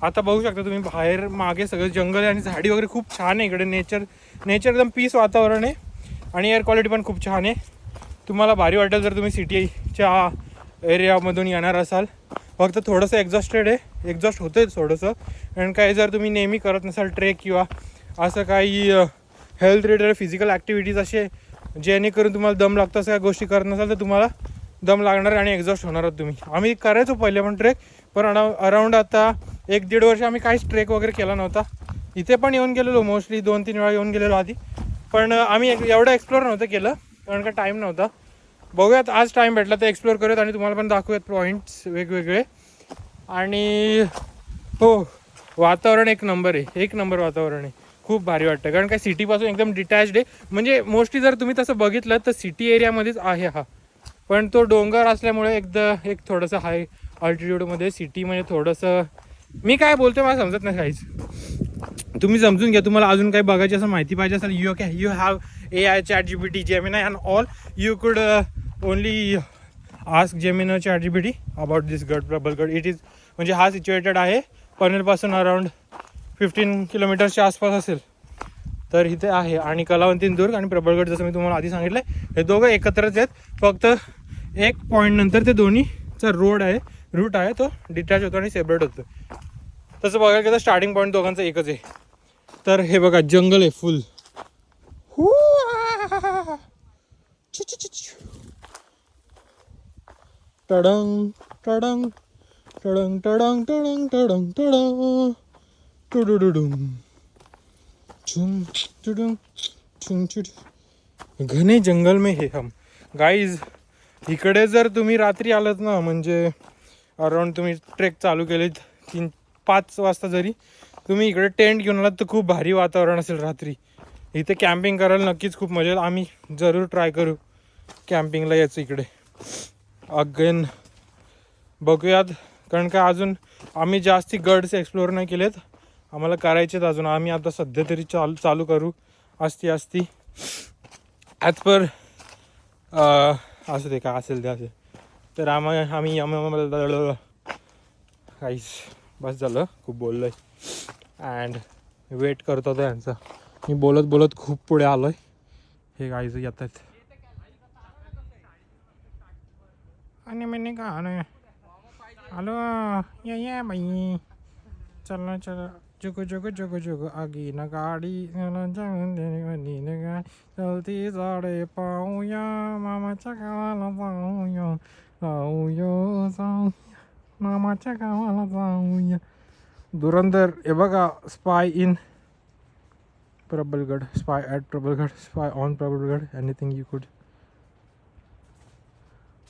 आता बघू शकता तुम्ही बाहेर मागे सगळं जंगल आहे आणि झाडी वगैरे खूप छान आहे इकडे. नेचर एकदम पीस वातावरण आहे आणि एअर क्वालिटी पण खूप छान आहे. तुम्हाला भारी वाटेल जर तुम्ही सिटीच्या एरियामधून येणार असाल. फक्त थोडंसं एक्झॉस्ट होतं आहे थोडंसं, कारण काय जर तुम्ही नेहमी करत नसाल ट्रेक किंवा असं काही हेल्थ रिलेटेड फिजिकल ॲक्टिव्हिटीज असे जेणेकरून तुम्हाला दम लागतो असं काही गोष्टी करत नसाल तर तुम्हाला दम लागणार आणि एक्झॉस्ट होणार आहोत तुम्ही. आम्ही करायचो पहिले पण ट्रेक, पण अराउंड आता 1-1.5 वर्ष आम्ही काहीच ट्रेक वगैरे केला नव्हता. इथे पण येऊन गेलेलो, मोस्टली 2-3 वेळा येऊन गेलेलो आधी, पण आम्ही एवढं एक्सप्लोअर नव्हतं केलं कारण का टाईम नव्हता. बघूयात आज टाईम भेटला तर एक्सप्लोअर करूयात आणि तुम्हाला पण दाखवूयात पॉईंट्स वेगवेगळे. आणि हो, वातावरण एक नंबर वातावरण आहे, खूप भारी वाटतं. कारण काय सिटीपासून एकदम डिटॅच्ड आहे. म्हणजे मोस्टली जर तुम्ही तसं बघितलं तर सिटी एरियामध्येच आहे हा, पण तो डोंगर असल्यामुळे एक थोडंसं हाय अल्टिट्यूडमध्ये सिटी म्हणजे थोडंसं, मी काय बोलतो मला समजत नाही काहीच. तुम्ही समजून घ्या. तुम्हाला अजून काही बघायची असं माहिती पाहिजे असेल, you have AI, ChatGPT, Gemini and all. You could only ask Gemini, ChatGPT about this गड, प्रबळगड. इट इज म्हणजे हा सिच्युएटेड आहे पनवेलपासून अराउंड 15 किलोमीटरच्या आसपास असेल. तर इथे आहे. आणि कलावंतीन दुर्ग आणि प्रबळगड जसं मी तुम्हाला आधी सांगितलं हे दोघं एकत्रच आहेत. फक्त एक पॉईंट नंतर ते दोन्हीचा रूट आहे तो डिटॅच होतो आणि सेपरेट होतो. तसं बघायला गेलं स्टार्टिंग पॉईंट दोघांचं एकच आहे. तर हे बघा जंगल आहे फुल. टडंग टडंग टडंग टडंग टडंग टडंग टडंग टुडुडुडुम चुम चुडुम चुम चुड. घने जंगल में है हम गाईज. इकडे जर तुम्ही रात्री आलात ना, म्हणजे अराउंड तुम्ही ट्रेक चालू केलीत 3-5 वाजता, जरी तुम्ही इकडे टेंट घेऊन आलात तर खूप भारी वातावरण असेल रात्री. इथे कॅम्पिंग करायला नक्कीच खूप मजा येईल. आम्ही जरूर ट्राय करू कॅम्पिंगला यायचं इकडे अगेन. बघूयात, कारण का अजून आम्ही जास्ती गड्स एक्सप्लोअर नाही केलेत, आम्हाला करायचेत अजून. आम्ही आता सध्या तरी चालू करू असती. ॲज पर असू दे काय असेल ते असेल. तर आम्ही काहीच बस झालं, खूप बोललो आहे अँड वेट करत होतो यांचा. मी बोलत बोलत खूप पुढे आलो आहे. हे गाईज येत आहेत आणि मी गाणं आलो ये बाई चला चला जुगु जुगु जुगु जुगु आगी ना गाडी चलती झाडे पाहूया मामाच्या गावाला जाऊया जाऊया जाऊ मामाच्या गावाला जाऊया. धुरंधर हे बघा spy in Prabalgad, spy at Prabalgad, spy on Prabalgad, anything you could.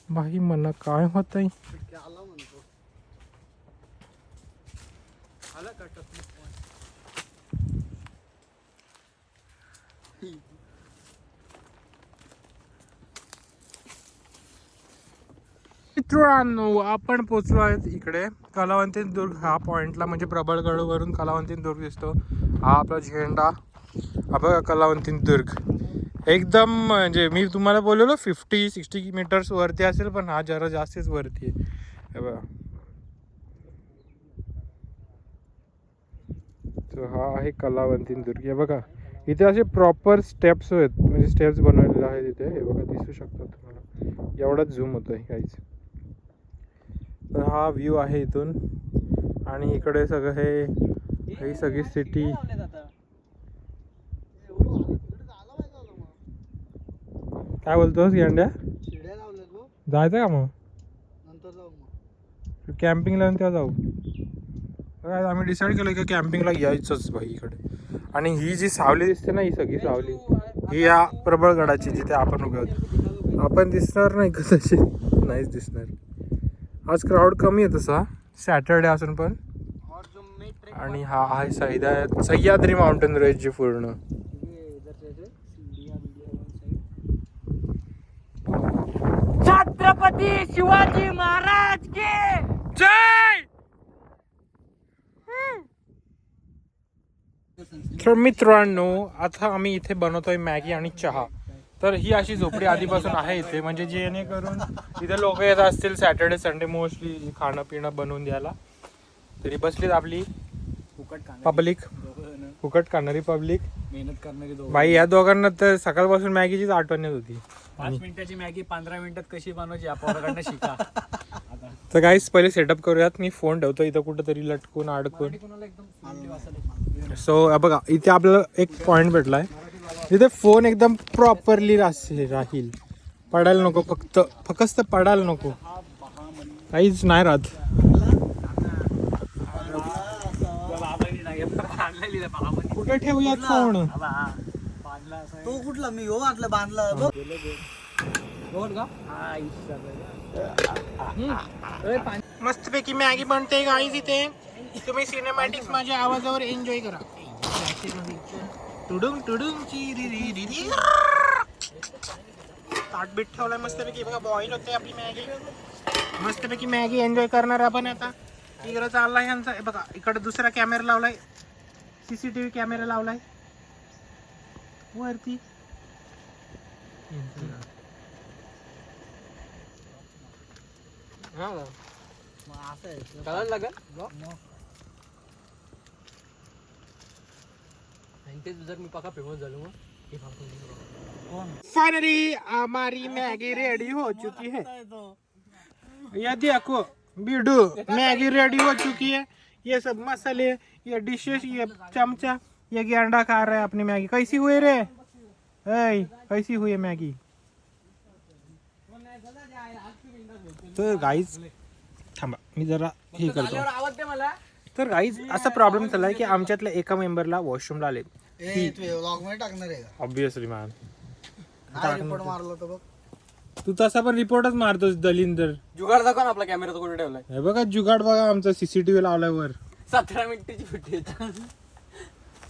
Bye म्हणा काय होत आहे. आला म्हणतो आला का टपली मित्रांनो आपण पोचलो आहेत इकडे कलावंती दुर्ग हा पॉइंटला. म्हणजे प्रबळगडवरून कलावंती दुर्ग दिसतो. हा आपला झेंडा, हा बघा कलावंती दुर्ग. एकदम म्हणजे मी तुम्हाला बोललेलो 50-60 मीटर्स वरती असेल, पण हा जरा जास्तच वरती आहे. हे बघा, तर हा आहे कलावंती दुर्ग. हे बघा इथे असे प्रॉपर स्टेप्स आहेत, म्हणजे स्टेप्स बनवलेले आहेत इथे. हे बघा दिसू शकतात तुम्हाला, एवढाच झूम होतोय काहीच. तर हा व्ह्यू आहे इथून आणि इकडे सगळं ही सगळी सिटी. काय बोलतोस गेंड्या? शिड्या लावल्यात बघ. जायचं का मग? नंतर जाऊ मग. कॅम्पिंगला तेव्हा जाऊ. काय आम्ही डिसाईड केलं की कॅम्पिंगला यायचंच भाई इकडे. आणि ही जी सावली दिसते ना, ही सगळी सावली ही या प्रबळगडाची जिथे आपण उभे आहोत. आपण दिसणार नाही का तसे? नाहीच दिसणार. आज क्राऊड कमी आहे तसा, सॅटर्डे असून पण. आणि हा आहे सह्याद्री माउंटेन रेंज पूर्ण. छत्रपती शिवाजी महाराज के जय. तर मित्रांनो आता आम्ही इथे बनवतोय मॅगी आणि चहा. तर ही अशी झोपडी आधीपासून आहे इथे, म्हणजे जेणेकरून इथे लोक येत असतील सॅटर्डे संडे मोस्टली खाणं पिणं बनवून द्यायला. तरी बसलीत आपली पब्लिक, फुकट खाणारी पब्लिक, मेहनत करणारी बाई. या दोघांना तर सकाळपासून मॅगीचीच आठवण येत होती. 5 मिनिटाची मॅगी 15 मिनिटात कशी बनवायची आपण शिका. तर काहीच पहिले सेटअप करूयात. मी फोन ठेवतो इथं कुठंतरी लटकून अडकून. सो बघा इथे आपल्याला एक पॉइंट भेटलाय इथे फोन एकदम प्रॉपरली राहील, पडायला नको. फक्त पडायला नको, काहीच नाही राहत. कुठे ठेवूयात फोन? तो कुठला मी हो वाटलं बांधला बघ. मस्तपैकी मॅगी बनते गाईज इथे. तुम्ही सिनेमॅटिक्स माझ्या आवाजावर एन्जॉय करा. टुडुंग टुडुंग चिरिरिरिरि. ताटबीट ठेवलाय मस्तपैकी. बघा बॉईल होते आपली मॅगी. मस्तपैकी मॅगी एन्जॉय करणार आपण आता. इकडे चाललाय ह्यांचा. बघा इकडे दुसरा कॅमेरा लावलाय, CCTV कॅमेरा लावलाय वरती. फाइनली हमारी मैगी रेडी हो चुकी है. ये देखो बीडू, मैगी रेडी हो चुकी है. ये सब मसाले, ये डिशेस, ये चमचा, ये गेंडा खा रहा है अपनी मैगी. कैसी हुई रे? कैसी हुई मैगी? तर गाईज थांबा मी जरा हे करतो. तर गाईज असा प्रॉब्लेम झालाय की आमच्यातल्या एका मेंबरला वॉशरूमला आले. व्लॉग मध्ये टाकणार आहे का? Obviously man. रिपोर्ट मारला तर बघ. तू तसा पण रिपोर्टच मारतोस दलिंदर. जुगाड दाखवा ना आपला कॅमेरा तो कुठे ठेवलाय. हे बघा जुगाड बघा आमचा CCTV लावलाय वर. 17 मिनिटाची फुटेज.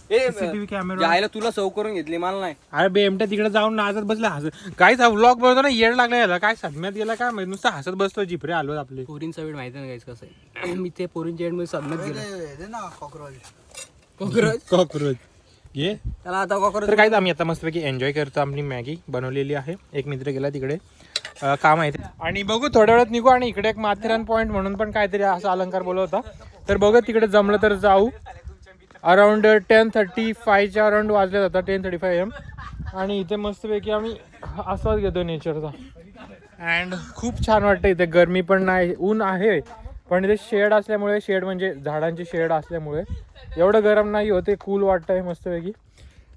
CCTV कॅमेरा जायला तुला सव करून घेतली मला नाही. अरे बेमट्या तिकडे जाऊन नाचत बसला हसत. काहीच व्लॉग बनवतो ना येड लागला याला. काय सदम्यात गेला काय माहिती, नुसतं हसत बसतो. जिपरे आलो आपले. पोरींचा वेळ माहिती नाही गाईस कसं आहे. मी ते पोरींच्या वेळ मध्ये सदम्यात गेलो. दे ना कॉक्रोच. कॉक्रोच कॉक्रोच घे. त्याला आता कॉकर तर काहीच आम्ही आता मस्तपैकी एन्जॉय करतो. आपली मॅगी बनवलेली आहे. एक मित्र गेला तिकडे काम आहे आणि बघू थोड्या वेळात निघू. आणि इकडे एक माथेरान पॉईंट म्हणून पण काहीतरी असा अलंकार बोलत होता. तर बघू तिकडे जमलं तर जाऊ. अराउंड 10:35च्या अराउंड वाजले जातात 10:35 AM. आणि इथे मस्तपैकी आम्ही आस्वाद घेतो नेचरचा. अँड खूप छान वाटतं इथे. गरमी पण नाही, ऊन आहे पण इथे शेड असल्यामुळे, शेड म्हणजे झाडांची शेड असल्यामुळे एवढं गरम नाही होते, कूल वाटतंय मस्तपैकी.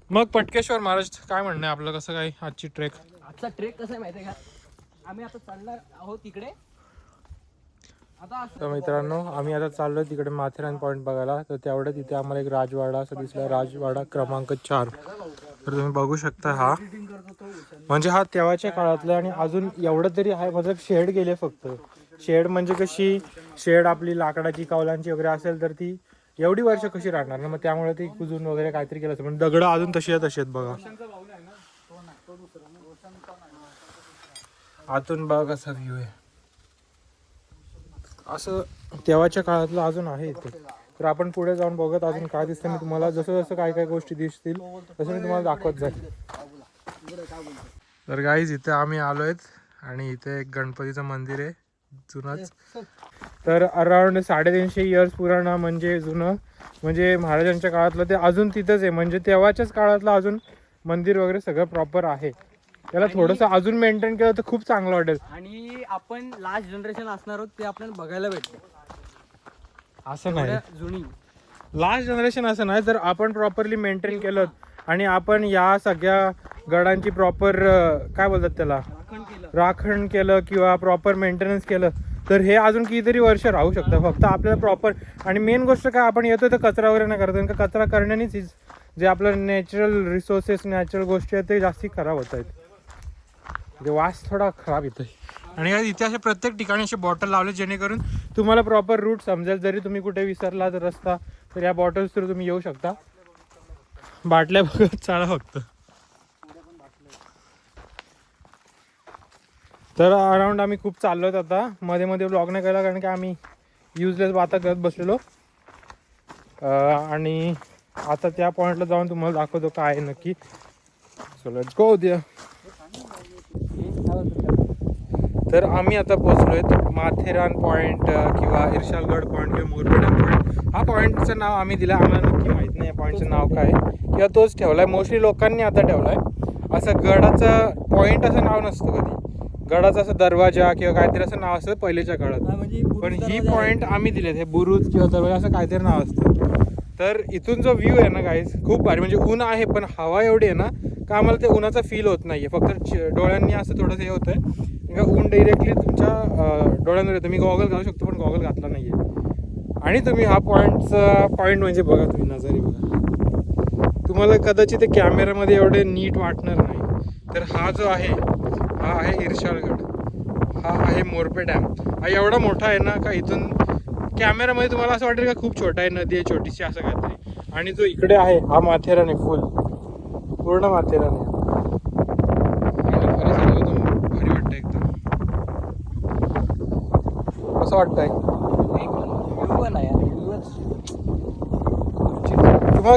मग पटकेश्वर महाराज काय म्हणणं आहे आपलं, कसं काय आजची ट्रेक? आजचा ट्रेक कसा आहे माहिती आहे का, आम्ही आता चालणार आहोत तिकडे. तर मित्रांनो आम्ही आता चाललो तिकडे माथेरान पॉईंट बघायला. तर तेवढं तिथे आम्हाला एक राजवाडा असं दिसला, राजवाडा क्रमांक 4. तर तुम्ही बघू शकता हा म्हणजे हा तेव्हाच्या काळातला. आणि अजून एवढं तरी आहे, मतलब शेड गेले फक्त. शेड म्हणजे कशी, शेड आपली लाकडाची कौलांची वगैरे असेल तर ती एवढी वर्ष कशी राहणार ना. मग त्यामुळे ती कुजून वगैरे काहीतरी केलं असेल. पण दगड अजून तशी आहेत बघा. आतून बघा कसा व्ह्यू आहे. असं तेव्हाच्या काळातलं अजून आहे इथे. तर आपण पुढे जाऊन बघत अजून काय दिसतं मी तुम्हाला, जसं जसं काय काय गोष्टी दिसतील तसं मी तुम्हाला दाखवत जाईल. तर गाईज इथे आम्ही आलोय आणि इथे एक गणपतीचं मंदिर आहे जुनाच. तर अराउंड 350 इयर्स पुराणा म्हणजे जुनं, म्हणजे महाराजांच्या काळातलं ते अजून तिथंच आहे. म्हणजे तेव्हाच्याच काळातलं अजून मंदिर वगैरे सगळं प्रॉपर आहे. त्याला थोडंसं अजून मेंटेन केलं तर खूप चांगलं वाटेल. आणि आपण लास्ट जनरेशन असणार आहोत ते आपल्याला बघायला भेटते. असं नाही जुनी लास्ट जनरेशन असं नाही, तर आपण प्रॉपरली मेंटेन केलं आणि आपण या सगळ्या गडांची प्रॉपर काय बोलतात त्याला, राखण केलं किंवा प्रॉपर मेंटेनन्स केलं तर हे अजून कितीतरी वर्ष राहू शकतं. फक्त आपल्याला प्रॉपर. आणि मेन गोष्ट काय, आपण येतो तर कचरा वगैरे नाही करतो. कारण का कचरा करण्यानेच जे आपलं नॅचरल रिसोर्सेस, नॅचरल गोष्टी आहेत ते जास्ती खराब होत आहेत. म्हणजे वास थोडा खराब येतोय. आणि इथे असे प्रत्येक ठिकाणी असे बॉटल लावले जेणेकरून तुम्हाला प्रॉपर रूट समजेल. जरी तुम्ही कुठे विसरला तर रस्ता, तर या बॉटल्स थ्रू तुम्ही येऊ शकता. बाटल्या बघत चाला फक्त. तर अराउंड आम्ही खूप चाललोत आता. मध्ये मध्ये ब्लॉग नाही केला कारण की आम्ही युजलेस बाता करत बसलेलो. आणि आता त्या पॉईंटला जाऊन तुम्हाला दाखवतो काय आहे नक्की. So let's go there. तर आम्ही आता पोहोचलोय माथेरान पॉईंट किंवा इर्शालगड पॉईंट किंवा मोरबेडा पॉईंट. हा पॉईंटचं नाव आम्ही दिलं, आम्हाला नक्की माहीत नाही पॉईंटचं नाव काय किंवा तोच ठेवलाय. मोस्टली लोकांनी आता ठेवलाय. असं गडाचं पॉईंट असं नाव नसतं कधी. गडाचा असं दरवाजा किंवा काहीतरी असं नाव असतं पहिल्याच्या काळात. पण ही पॉईंट आम्ही दिलेत, हे बुरुज किंवा दरवाजा असं काहीतरी नाव असतं. तर इथून जो व्ह्यू आहे ना गाईज खूप भारी. म्हणजे ऊन आहे पण हवा एवढी आहे ना का आम्हाला ते उन्हाचा फील होत नाहीये. फक्त डोळ्यांनी असं थोडंसं हे होतंय का ऊन डायरेक्टली तुमच्या डोळ्यांवर येतं. मी गॉगल घालू शकतो पण गॉगल घातला नाहीये. आणि तुम्ही हा पॉईंट म्हणजे बघा, तुम्ही नजारी बघा. तुम्हाला कदाचित ते कॅमेऱ्यामध्ये एवढे नीट वाटणार नाही. तर हा जो आहे हा आहे इर्शालगड, हा आहे मोरपे डॅम. हा एवढा मोठा आहे ना का इथून कॅमेरामध्ये तुम्हाला असं वाटेल का खूप छोटा आहे, नदी आहे छोटीशी असं काहीतरी. आणि जो इकडे आहे हा माथेरान आहे, पूर्ण माथेरान आहे. आणि खरं सांगू तर भारी वाटतं एकदम. कसं वाटतंय तुम्हाला?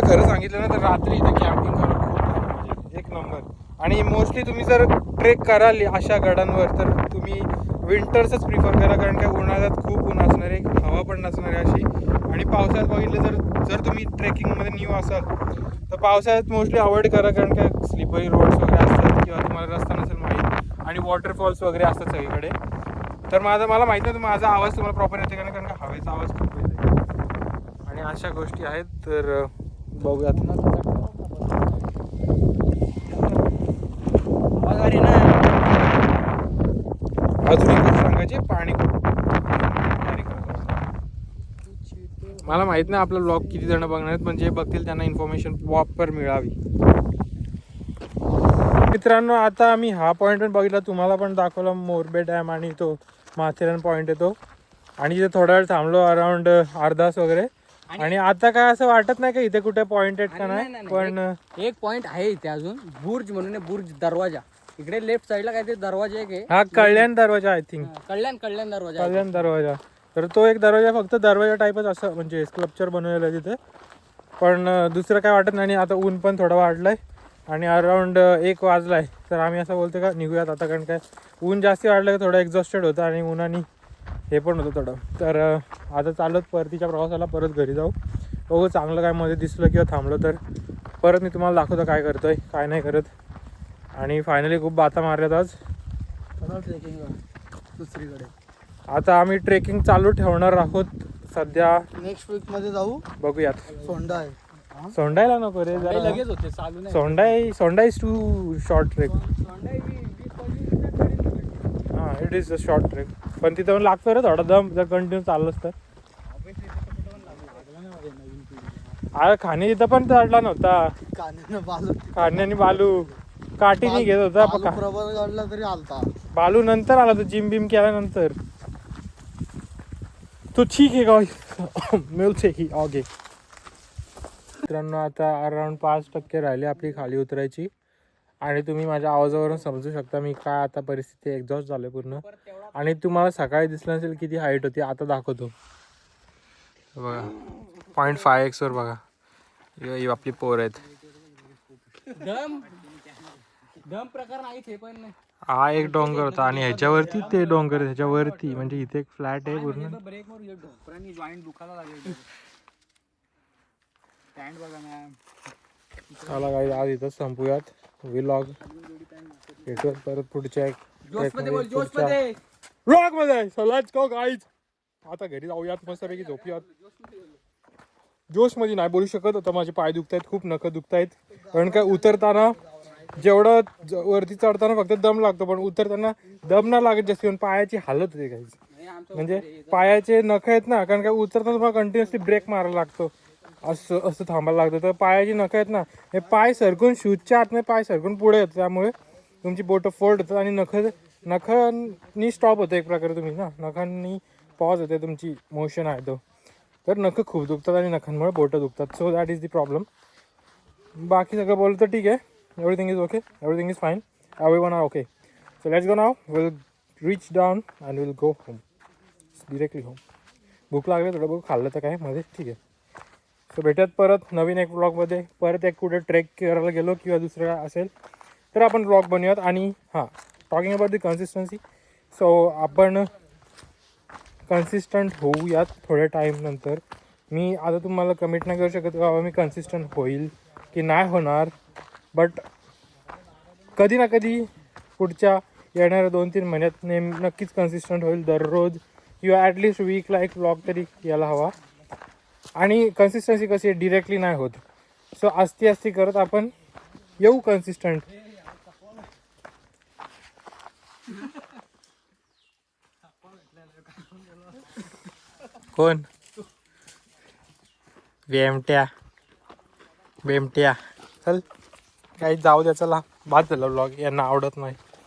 खरं सांगितलं ना तर रात्री इथे कॅम्पिंग करून खूप म्हणजे एक नंबर. आणि मोस्टली तुम्ही जर ट्रेक कराल अशा गडांवर तर तुम्ही विंटर्सच प्रिफर करा. कारण काय उन्हाळ्यात खूप ऊन असणार आहे, हवा पण नसणार आहे अशी. आणि पावसाळ्यात बघितलं जर तुम्ही ट्रेकिंगमध्ये न्यू असाल तर पावसाळ्यात मोस्टली अवॉइड करा. कारण काय स्लिपरी रोड्स वगैरे असतात किंवा तुम्हाला रस्ता नसेल माहीत आणि वॉटरफॉल्स वगैरे असतात सगळीकडे. तर मला माहीत नाही माझा आवाज तुम्हाला प्रॉपर येते का नाही, कारण का हवेचा आवाज खूप येते आणि अशा गोष्टी आहेत. तर बघूयात ना. अजून एक गोष्ट सांगायची, पाणी मला माहित नाही आपला ब्लॉग किती जण बघणार आहेत, पण जे बघतील त्यांना इन्फॉर्मेशन प्रॉपर मिळावी. मित्रांनो आता आम्ही हा पॉईंट पण बघितला, तुम्हाला पण दाखवला मोरबे डॅम आणि तो माथेरान पॉईंट येतो. आणि इथे थोडा वेळ थांबलो अराउंड अर्धा तास वगैरे. आणि आता काय असं वाटत नाही का इथे कुठे पॉईंट आहेत का नाही. पण एक पॉईंट आहे इथे अजून, बुर्ज म्हणून आहे, बुर्ज दरवाजा. इकडे लेफ्ट साईडला काहीतरी दरवाजा एक आहे, हा कल्याण दरवाजा आय थिंक. कल्याण दरवाजा. कल्याण दरवाजा. तर तो एक दरवाजा फक्त दरवाजा टाईपच असं म्हणजे स्कल्पचर बनवलेलं आहे तिथे. पण दुसरं काय वाटत नाही. आणि आता ऊन पण थोडं वाढलं आहे आणि अराऊंड 1 वाजला आहे. तर आम्ही असं बोलतो का निघूयात आता, कारण काय ऊन जास्ती वाढलं की थोडं एक्झॉस्टेड होतं आणि उन्हाने हे पण होतं थोडं. तर आता चालत परतीच्या प्रवासाला परत घरी जाऊ. बघू चांगलं काय मध्ये दिसलं किंवा थांबलं तर परत मी तुम्हाला दाखवतो काय करतो आहे काय नाही करत. आणि फायनली खूप बाता मारल्यात आज. ट्रेकिंग दुसरीकडे आता आम्ही ट्रेकिंग चालू ठेवणार आहोत सध्या. नेक्स्ट वीक मध्ये जाऊ. बघूयात. सोंडा आहे. सोंडायला नको रे जरा. लगेच होते चालू नाही. Sonda is too short trek. हां it is a short trek. पण तिथं पण लागतं रे थोडा दम जर कंटिन्यू चाललंच तर. अरे खाणे तिथं पण चढला नव्हता. खाण्याने बालू काठीने घेत होता. प्रबळ काढला तरी आलता. बालू नंतर आला तो जिम बिम केल्यानंतर. तो ठीक आहे गाइस मिळते ही ओके. मित्रांनो आता अराउंड 5% राहिली आपली खाली उतरायची. आणि तुम्ही माझ्या आवाजावरून समजू शकता मी काय आता परिस्थिती एक्झॉस्ट झालं पूर्ण. आणि तुम्हाला सकाळी दिसलं नसेल किती हाईट होती. आता दाखवतो बघा 0.5x वर बघा ही आपली पोर आहेत. दम प्रकार नाही ते पण नाही. हा एक डोंगर होता आणि ह्याच्यावरती ते डोंगर ह्याच्यावरती म्हणजे इथे एक फ्लॅट आहे पूर्ण. ब्रेक वर ढोपरांनी जॉईंट दुखायला लागेल. स्टँड बघा ना. चला काही आज इथं संपूयात व्लॉग. भेटूयात परत पुढच्या व्लॉग मध्ये. So let's go guys. आता घरी जाऊयात मस्तपैकी झोपूयात. जोश मध्ये नाही बोलू शकत आता. माझे पाय दुखतायत खूप नखं दुखतायत. कारण काय उतरताना जेवढं वरती चढताना फक्त दम लागतो पण उतरताना दम ना लागत जास्त. पण पायाची हालत होते काही. म्हणजे पायाचे नख आहेत ना. कारण काय उतरताना तुम्हाला कंटिन्युअसली ब्रेक मारायला लागतो. असं थांबायला लागतं. तर पायाची नखं आहेत ना हे पाय सरकून शूजच्या आतमध्ये पाय सरकून पुढे येतं. त्यामुळे तुमची बोटं फोल्ड होतात आणि नखांनी स्टॉप होतं एक प्रकारे. तुम्ही ना नखांनी पॉज होते तुमची मोशन आहे तो. तर नखं खूप दुखतात आणि नखांमुळे बोटं दुखतात. So that is the problem. बाकी सगळं बोललं तर ठीक आहे. Everything is okay. Everything is fine. Everyone are okay. So let's go now. Will reach down and will go home directly home. भूक लागली थोडं बघू खाल्लं तर काय मध्ये ठीक आहे. सो भेटत परत नवीन एक ब्लॉगमध्ये. परत एक कुठे ट्रेक करायला गेलो किंवा दुसरं असेल तर आपण ब्लॉग बनवूयात. आणि हां talking about the consistency. So आपण कन्सिस्टंट होऊयात थोड्या टाईम नंतर. मी आता तुम्हाला कमिट नाही करू शकत बाबा मी कन्सिस्टंट होईल की नाही होणार. बट कधी ना कधी पुढच्या येणाऱ्या 2-3 महिन्यात नक्कीच कन्सिस्टंट होईल. दररोज किंवा ॲटलिस्ट वीकला एक ब्लॉग तरी यायला हवा. आणि कन्सिस्टन्सी कशी डिरेक्टली नाही होत. सो आस्ती करत आपण येऊ कन्सिस्टंट. कोण बेमट्या चल काही जाऊ द्या. चला बाद झालं ब्लॉग. यांना आवडत नाही.